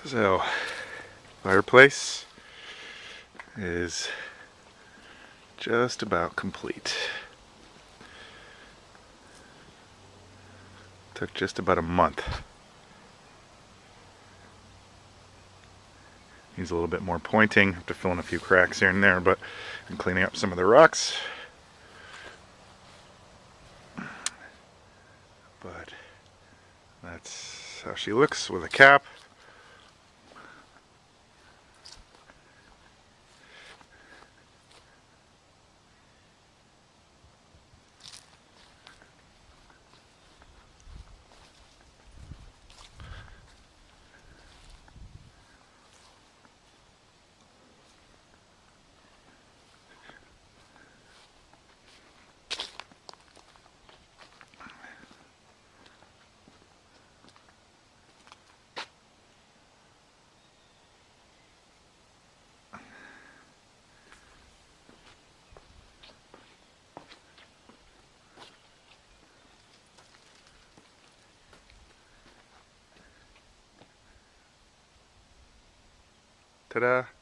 So, fireplace is just about complete. Took just about a month. Needs a little bit more pointing. Have to fill in a few cracks here and there, but I'm cleaning up some of the rocks. But that's how she looks with a cap. Ta-da!